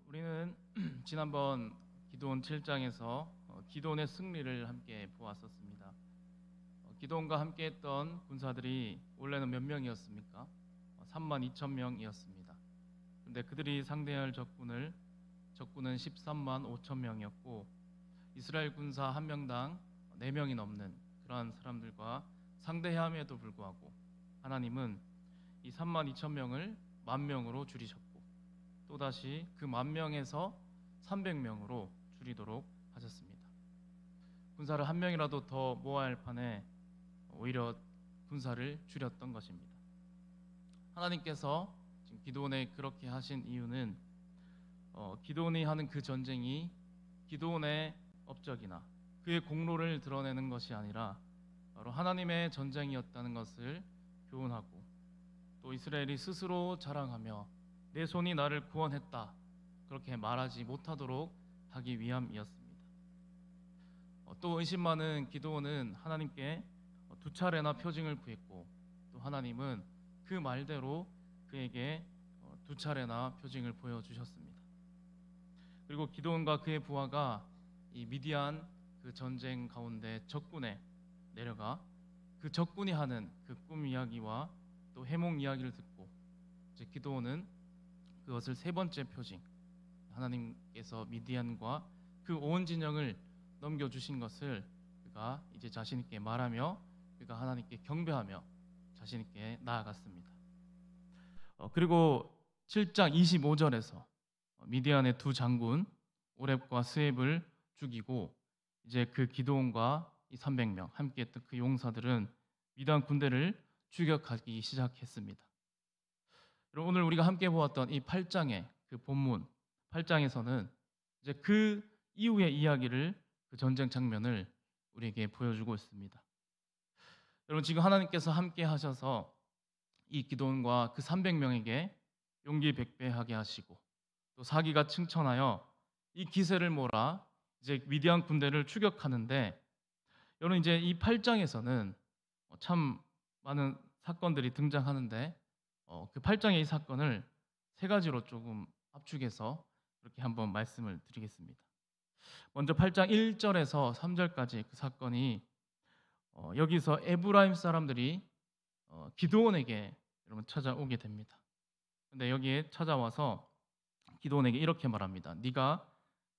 우리는 지난번 기드온 7장에서 기드온의 승리를 함께 보았었습니다. 기드온과 함께했던 군사들이 원래는 몇 명이었습니까? 32,000명이었습니다. 그런데 그들이 상대할 적군은 13만 5천 명이었고 이스라엘 군사 한 명당 4명이 넘는 그러한 사람들과 상대함에도 불구하고 하나님은 이 3만 2천 명을 10,000명으로 줄이셨고 또다시 그 10,000명에서 300명으로 줄이도록 하셨습니다. 군사를 한 명이라도 더 모아야 할 판에 오히려 군사를 줄였던 것입니다. 하나님께서 지금 기드온에 그렇게 하신 이유는 기드온이 하는 그 전쟁이 기드온의 업적이나 그의 공로를 드러내는 것이 아니라 바로 하나님의 전쟁이었다는 것을 교훈하고 또 이스라엘이 스스로 자랑하며 내 손이 나를 구원했다 그렇게 말하지 못하도록 하기 위함이었습니다. 또 의심 많은 기드온은 하나님께 2차례나 표징을 구했고 또 하나님은 그 말대로 그에게 2차례나 표징을 보여주셨습니다. 그리고 기드온과 그의 부하가 이 미디안 그 전쟁 가운데 적군에 내려가 그 적군이 하는 그 꿈 이야기와 또 해몽 이야기를 듣고 이제 기드온은 그것을 3번째 표징, 하나님께서 미디안과 그 온 진영을 넘겨주신 것을 그가 이제 자신 있게 말하며 그가 하나님께 경배하며 자신 있게 나아갔습니다. 그리고 7장 25절에서 미디안의 2 장군 오렙과 스웹을 죽이고 이제 그 기드온과 이 300명 함께했던 그 용사들은 미디안 군대를 추격하기 시작했습니다. 오늘 우리가 함께 보았던 이 8장의 그 본문 8장에서는 이제 그 이후의 이야기를 그 전쟁 장면을 우리에게 보여주고 있습니다. 여러분 지금 하나님께서 함께 하셔서 이 기드온과 그 300명에게 용기 백배하게 하시고 또 사기가 승천하여 이 기세를 몰아 이제 미디안 군대를 추격하는데 여러분 이제 이 8장에서는 참 많은 사건들이 등장하는데 그 8장의 이 사건을 3가지로 조금 압축해서 그렇게 한번 말씀을 드리겠습니다. 먼저 8장 1절에서 3절까지 그 사건이 여기서 에브라임 사람들이 기드온에게 여러분 찾아오게 됩니다. 근데 여기에 찾아와서 기드온에게 이렇게 말합니다. 네가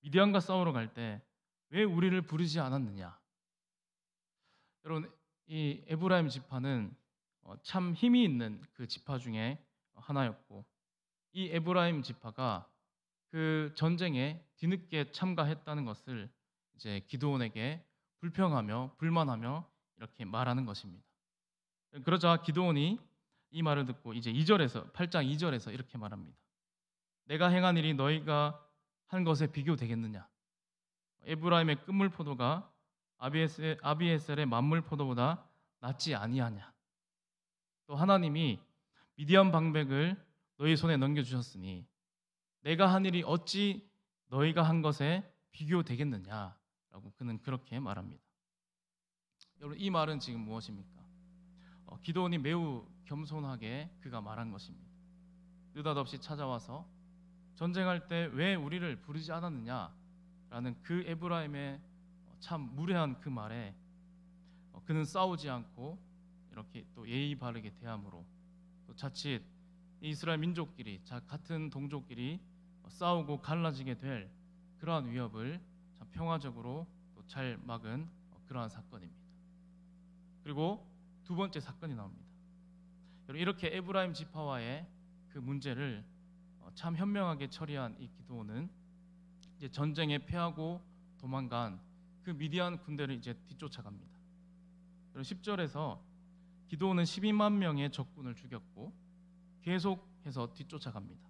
미디안과 싸우러 갈 때 왜 우리를 부르지 않았느냐? 여러분 이 에브라임 지파는 참 힘이 있는 그 지파 중에 하나였고 이 에브라임 지파가 그 전쟁에 뒤늦게 참가했다는 것을 이제 기드온에게 불평하며 불만하며 이렇게 말하는 것입니다. 그러자 기드온이 이 말을 듣고 이제 8장 2절에서 이렇게 말합니다. 내가 행한 일이 너희가 한 것에 비교되겠느냐? 에브라임의 끝물 포도가 아비에셀의 만물 포도보다 낫지 아니하냐? 또 하나님이 미디안 방백을 너희 손에 넘겨주셨으니 내가 한 일이 어찌 너희가 한 것에 비교되겠느냐라고 그는 그렇게 말합니다. 여러분 이 말은 지금 무엇입니까? 기드온이 매우 겸손하게 그가 말한 것입니다. 느닷없이 찾아와서 전쟁할 때 왜 우리를 부르지 않았느냐라는 그 에브라임의 참 무례한 그 말에 그는 싸우지 않고 이렇게 또 예의 바르게 대함으로 또 자칫 이스라엘 민족끼리 같은 동족끼리 싸우고 갈라지게 될 그러한 위협을 참 평화적으로 또 잘 막은 그러한 사건입니다. 그리고 2번째 사건이 나옵니다. 이렇게 에브라임 지파와의 그 문제를 참 현명하게 처리한 이 기드온은 이제 전쟁에 패하고 도망간 그 미디안 군대를 이제 뒤쫓아갑니다. 10절에서 기드온은 12만 명의 적군을 죽였고 계속해서 뒤쫓아갑니다.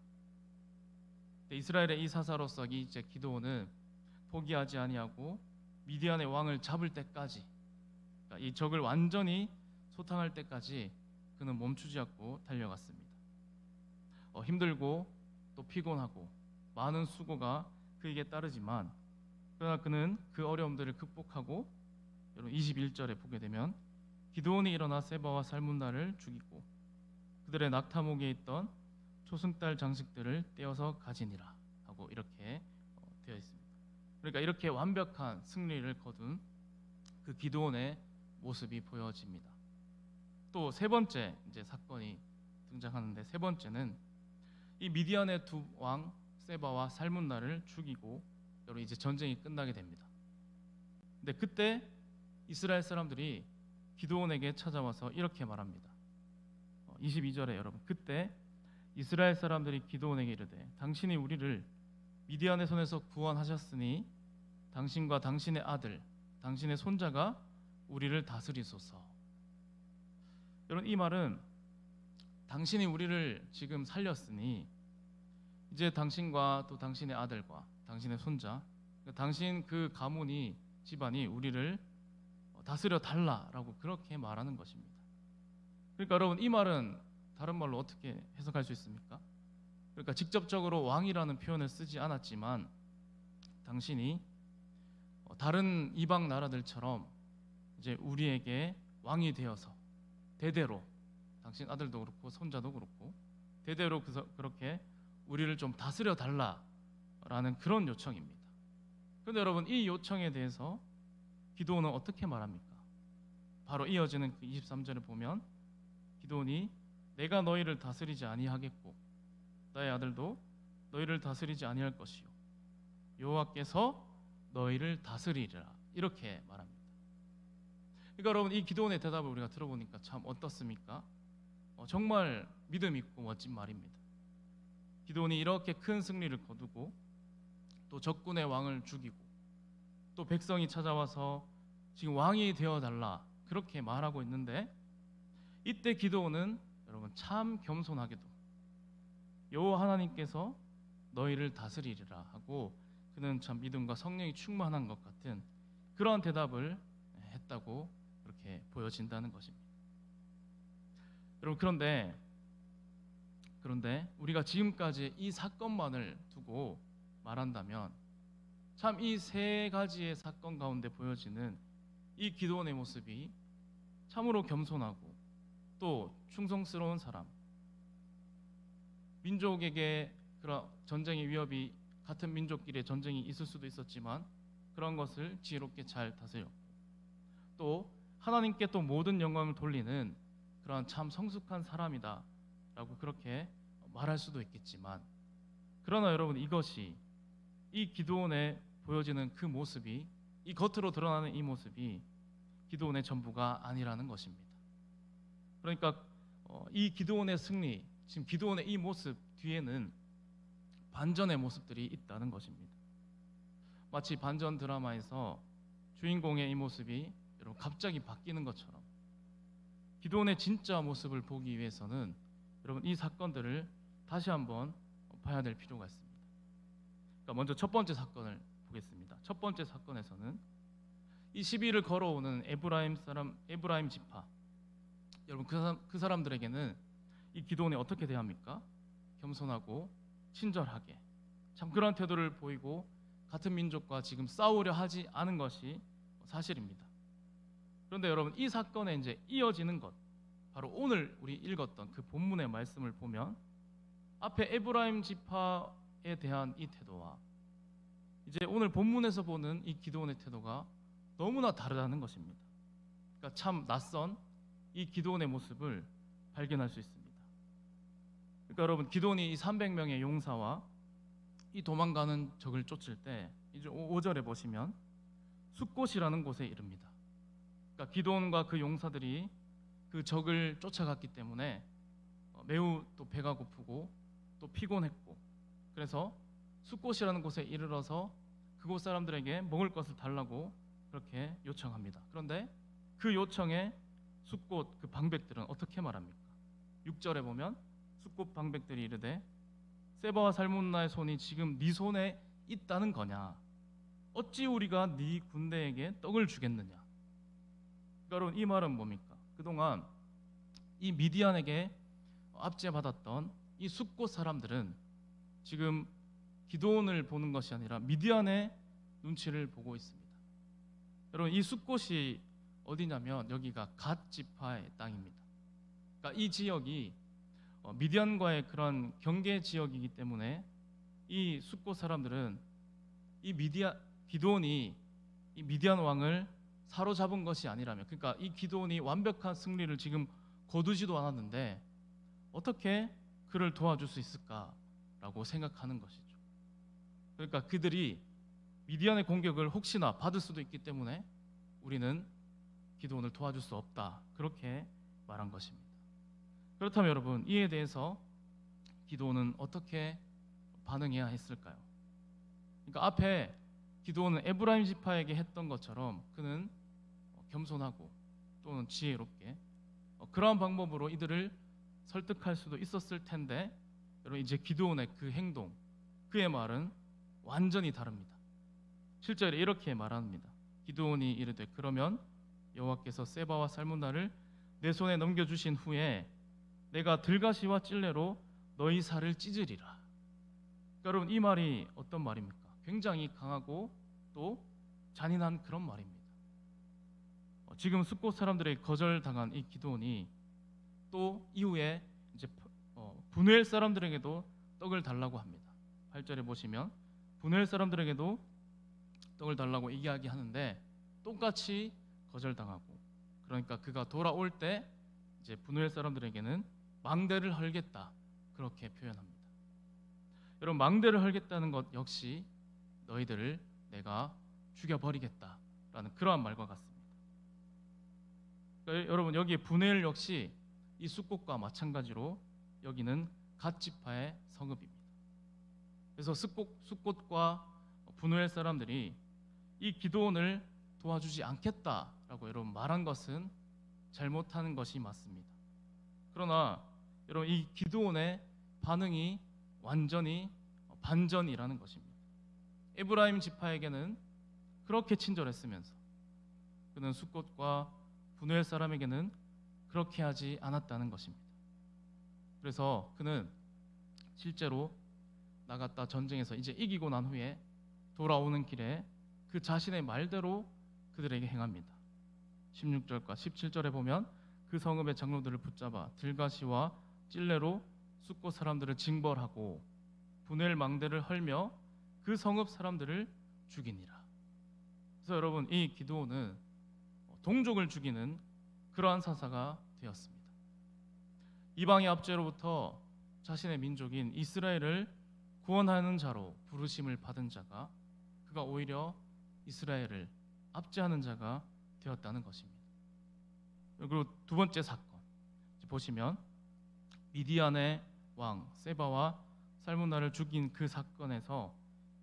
이스라엘의 이 사사로서 이제 기드온은 포기하지 아니하고 미디안의 왕을 잡을 때까지, 그러니까 이 적을 완전히 소탕할 때까지 그는 멈추지 않고 달려갔습니다. 힘들고 또 피곤하고 많은 수고가 그에게 따르지만 그러나 그는 그 어려움들을 극복하고 여러분 21절에 보게 되면 기드온이 일어나 세바와 살문나를 죽이고 그들의 낙타목에 있던 초승달 장식들을 떼어서 가지니라 하고 이렇게 되어 있습니다. 그러니까 이렇게 완벽한 승리를 거둔 그 기드온의 모습이 보여집니다. 또 세 번째 이제 사건이 등장하는데, 세 번째는 이 미디안의 두 왕 세바와 살문나를 죽이고 여러분 이제 전쟁이 끝나게 됩니다. 근데 그때 이스라엘 사람들이 기드온에게 찾아와서 이렇게 말합니다. 22절에 여러분, 그때 이스라엘 사람들이 기드온에게 이르되 당신이 우리를 미디안의 손에서 구원하셨으니 당신과 당신의 아들, 당신의 손자가 우리를 다스리소서. 여러분, 이 말은 당신이 우리를 지금 살렸으니 이제 당신과 또 당신의 아들과 당신의 손자, 당신 그 가문이, 집안이 우리를 다스려 달라라고 그렇게 말하는 것입니다. 그러니까 여러분, 이 말은 다른 말로 어떻게 해석할 수 있습니까? 그러니까 직접적으로 왕이라는 표현을 쓰지 않았지만 당신이 다른 이방 나라들처럼 이제 우리에게 왕이 되어서 대대로, 당신 아들도 그렇고 손자도 그렇고 대대로 그렇게 우리를 좀 다스려 달라라는 그런 요청입니다. 그런데 여러분, 이 요청에 대해서 기드온은 어떻게 말합니까? 바로 이어지는 그 23절을 보면 기드온이 내가 너희를 다스리지 아니하겠고 나의 아들도 너희를 다스리지 아니할 것이요 여호와께서 너희를 다스리리라, 이렇게 말합니다. 그러니까 여러분, 이 기드온의 대답을 우리가 들어보니까 참 어떻습니까? 정말 믿음 있고 멋진 말입니다. 기드온이 이렇게 큰 승리를 거두고 또 적군의 왕을 죽이고 또 백성이 찾아와서 지금 왕이 되어달라 그렇게 말하고 있는데, 이때 기드온은 여러분 참 겸손하게도 여호와 하나님께서 너희를 다스리리라 하고 그는 참 믿음과 성령이 충만한 것 같은 그러한 대답을 했다고 그렇게 보여진다는 것입니다. 여러분, 그런데 우리가 지금까지 이 사건만을 두고 말한다면 참 이 세 가지의 사건 가운데 보여지는 이 기드온의 모습이 참으로 겸손하고 또 충성스러운 사람, 민족에게 그런 전쟁의 위협이 같은 민족끼리의 전쟁이 있을 수도 있었지만 그런 것을 지혜롭게 잘 다스렸고 또 하나님께 또 모든 영광을 돌리는 그런 참 성숙한 사람이다 라고 그렇게 말할 수도 있겠지만, 그러나 여러분, 이것이 이 기드온에 보여지는 그 모습이, 이 겉으로 드러나는 이 모습이 기드온의 전부가 아니라는 것입니다. 그러니까 이 기드온의 승리, 지금 기드온의 이 모습 뒤에는 반전의 모습들이 있다는 것입니다. 마치 반전 드라마에서 주인공의 이 모습이 여러분 갑자기 바뀌는 것처럼 기드온의 진짜 모습을 보기 위해서는 여러분 이 사건들을 다시 한번 봐야 될 필요가 있습니다. 그러니까 먼저 첫 번째 사건을 보겠습니다. 첫 번째 사건에서는 이 시비를 걸어오는 에브라임 지파, 여러분 그 사람들에게는 이 기드온이 어떻게 대합니까? 겸손하고 친절하게 참 그런 태도를 보이고 같은 민족과 지금 싸우려 하지 않은 것이 사실입니다. 그런데 여러분, 이 사건에 이제 이어지는 것, 바로 오늘 우리 읽었던 그 본문의 말씀을 보면 앞에 에브라임 지파에 대한 이 태도와 이제 오늘 본문에서 보는 이 기드온의 태도가 너무나 다르다는 것입니다. 그러니까 참 낯선 이 기드온의 모습을 발견할 수 있습니다. 그러니까 여러분, 기드온이 이 300명의 용사와 이 도망가는 적을 쫓을 때 이제 5절에 보시면 숫곳이라는 곳에 이릅니다. 그러니까 기드온과 그 용사들이 그 적을 쫓아갔기 때문에 매우 또 배가 고프고 또 피곤했고, 그래서 숫곳이라는 곳에 이르러서 그곳 사람들에게 먹을 것을 달라고 그렇게 요청합니다. 그런데 그 요청에 숫곳 그 방백들은 어떻게 말합니까? 6절에 보면 숫곳 방백들이 이르되 세바와 살문나의 손이 지금 네 손에 있다는 거냐? 어찌 우리가 네 군대에게 떡을 주겠느냐? 그러니까 여러분, 이 말은 뭡니까? 그동안 이 미디안에게 압제받았던 이 숫곳 사람들은 지금 기드온을 보는 것이 아니라 미디안의 눈치를 보고 있습니다. 여러분, 이 숫곳이 어디냐면 여기가 갓 지파의 땅입니다. 그러니까 이 지역이 미디안과의 그런 경계 지역이기 때문에 이 숫곳 사람들은 기드온이 이 미디안 왕을 사로잡은 것이 아니라면, 그러니까 이 기드온이 완벽한 승리를 지금 거두지도 않았는데 어떻게 그를 도와줄 수 있을까라고 생각하는 것이죠. 그러니까 그들이 미디안의 공격을 혹시나 받을 수도 있기 때문에 우리는 기드온을 도와줄 수 없다, 그렇게 말한 것입니다. 그렇다면 여러분, 이에 대해서 기드온은 어떻게 반응해야 했을까요? 그러니까 앞에 기드온은 에브라임 지파에게 했던 것처럼 그는 겸손하고 또는 지혜롭게 그러한 방법으로 이들을 설득할 수도 있었을 텐데, 여러분 이제 기드온의 그 행동, 그의 말은 완전히 다릅니다. 실제로 이렇게 말합니다. 기드온이 이르되 그러면 여호와께서 세바와 살문나를 내 손에 넘겨주신 후에 내가 들가시와 찔레로 너희 살을 찢으리라. 여러분 이 말이 어떤 말입니까? 굉장히 강하고 또 잔인한 그런 말입니다. 지금 숫곳 사람들에게 거절당한 이 기드온이 또 이후에 이제 분회엘 사람들에게도 떡을 달라고 합니다. 8절에 보시면 분회엘 사람들에게도 떡을 달라고 이야기하는데 똑같이 거절당하고, 그러니까 그가 돌아올 때 이제 분회엘 사람들에게는 망대를 헐겠다, 그렇게 표현합니다. 여러분 망대를 헐겠다는 것 역시 너희들을 내가 죽여버리겠다라는 그러한 말과 같습니다. 그러니까 여러분 여기에 분회엘 역시 이 숫곳과 마찬가지로 여기는 갓 지파의 성읍입니다. 그래서 숫곳과 분회엘 사람들이 이 기드온을 도와주지 않겠다라고 여러분 말한 것은 잘못하는 것이 맞습니다. 그러나 여러분 이 기드온의 반응이 완전히 반전이라는 것입니다. 에브라임 지파에게는 그렇게 친절했으면서 그는 숫곳과 분회엘 사람에게는 그렇게 하지 않았다는 것입니다. 그래서 그는 실제로 나갔다 전쟁에서 이제 이기고 난 후에 돌아오는 길에 그 자신의 말대로 그들에게 행합니다. 16절과 17절에 보면 그 성읍의 장로들을 붙잡아 들가시와 찔레로 숫곳 사람들을 징벌하고 분회엘 망대를 헐며 그 성읍 사람들을 죽이니라. 그래서 여러분 이 기드온은 동족을 죽이는 그러한 사사가 되었습니다. 이방의 압제로부터 자신의 민족인 이스라엘을 구원하는 자로 부르심을 받은 자가 그가 오히려 이스라엘을 압제하는 자가 되었다는 것입니다. 그리고 두 번째 사건 보시면 미디안의 왕 세바와 살문나를 죽인 그 사건에서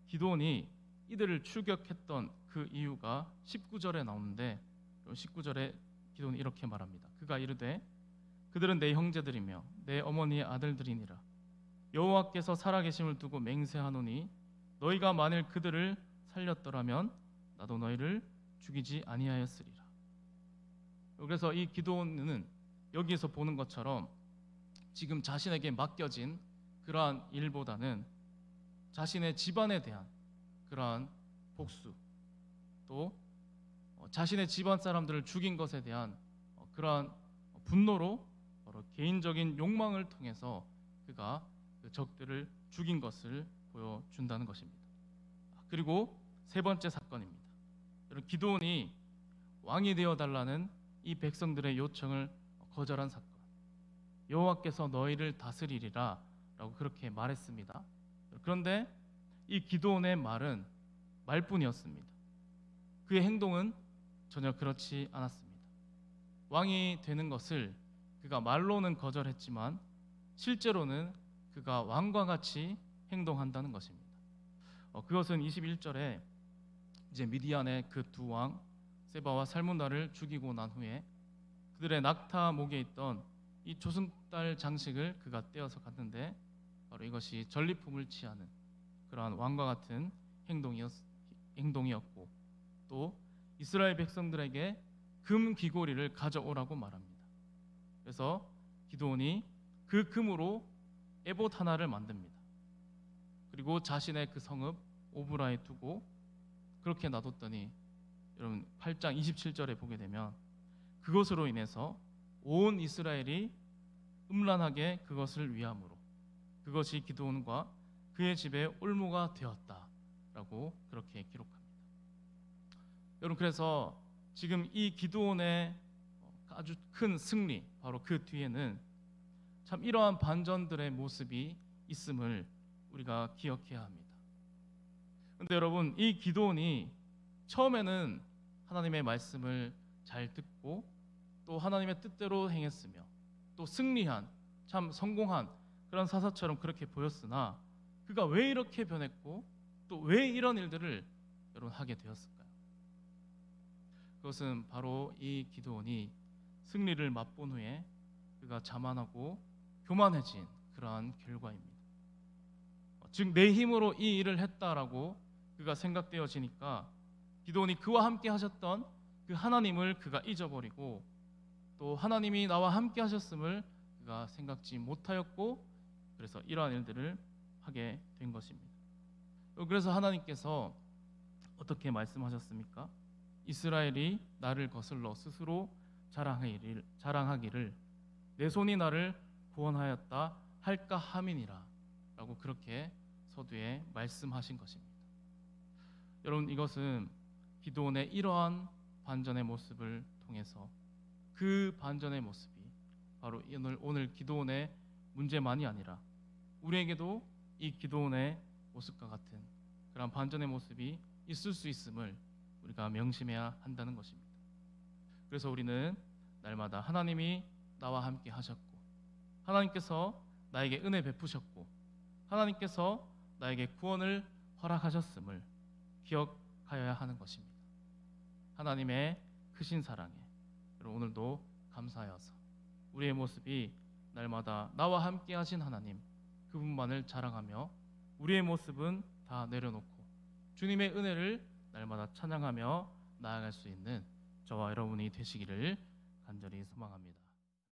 기드온이 이들을 추격했던 그 이유가 19절에 나오는데 19절에 기드온이 이렇게 말합니다. 그가 이르되 그들은 내 형제들이며 내 어머니의 아들들이니라. 여호와께서 살아계심을 두고 맹세하노니 너희가 만일 그들을 살렸더라면 나도 너희를 죽이지 아니하였으리라. 그래서 이 기드온은 여기에서 보는 것처럼 지금 자신에게 맡겨진 그러한 일보다는 자신의 집안에 대한 그러한 복수, 또 자신의 집안 사람들을 죽인 것에 대한 그러한 분노로 개인적인 욕망을 통해서 그가 그 적들을 죽인 것을 보여준다는 것입니다. 그리고 세 번째 사건입니다. 여러분 기드온이 왕이 되어달라는 이 백성들의 요청을 거절한 사건. 여호와께서 너희를 다스리리라 라고 그렇게 말했습니다. 그런데 이 기드온의 말은 말뿐이었습니다. 그의 행동은 전혀 그렇지 않았습니다. 왕이 되는 것을 그가 말로는 거절했지만 실제로는 그가 왕과 같이 행동한다는 것입니다. 그것은 21절에 이제 미디안의 그 두 왕 세바와 살문나를 죽이고 난 후에 그들의 낙타 목에 있던 이 조승달 장식을 그가 떼어서 갔는데 바로 이것이 전리품을 취하는 그러한 왕과 같은 행동이었고 또 이스라엘 백성들에게 금 귀고리를 가져오라고 말합니다. 그래서 기드온이 그 금으로 에봇 하나를 만듭니다. 그리고 자신의 그 성읍 오브라에 두고 그렇게 놔뒀더니 여러분 8장 27절에 보게 되면 그것으로 인해서 온 이스라엘이 음란하게 그것을 위함으로 그것이 기드온과 그의 집에 올무가 되었다라고 그렇게 기록합니다. 여러분, 그래서 지금 이 기드온의 아주 큰 승리, 바로 그 뒤에는 참 이러한 반전들의 모습이 있음을 우리가 기억해야 합니다. 그런데 여러분, 이 기드온이 처음에는 하나님의 말씀을 잘 듣고 또 하나님의 뜻대로 행했으며 또 승리한, 참 성공한 그런 사사처럼 그렇게 보였으나 그가 왜 이렇게 변했고 또 왜 이런 일들을 여러분 하게 되었을까요? 그것은 바로 이 기드온이 승리를 맛본 후에 그가 자만하고 교만해진 그러한 결과입니다. 즉 내 힘으로 이 일을 했다라고 그가 생각되어지니까 기드온이 그와 함께 하셨던 그 하나님을 그가 잊어버리고 또 하나님이 나와 함께 하셨음을 그가 생각지 못하였고 그래서 이러한 일들을 하게 된 것입니다. 그래서 하나님께서 어떻게 말씀하셨습니까? 이스라엘이 나를 거슬러 스스로 자랑하기를 내 손이 나를 구원하였다 할까 함이니라 라고 그렇게 서두에 말씀하신 것입니다. 여러분, 이것은 기드온의 이러한 반전의 모습을 통해서 그 반전의 모습이 바로 오늘 기드온의 문제만이 아니라 우리에게도 이 기드온의 모습과 같은 그런 반전의 모습이 있을 수 있음을 우리가 명심해야 한다는 것입니다. 그래서 우리는 날마다 하나님이 나와 함께 하셨고 하나님께서 나에게 은혜 베푸셨고 하나님께서 나에게 구원을 허락하셨음을 기억하여야 하는 것입니다. 하나님의 크신 사랑에 여러분 오늘도 감사하여서 우리의 모습이 날마다 나와 함께 하신 하나님 그분만을 자랑하며 우리의 모습은 다 내려놓고 주님의 은혜를 날마다 찬양하며 나아갈 수 있는 저와 여러분이 되시기를 간절히 소망합니다.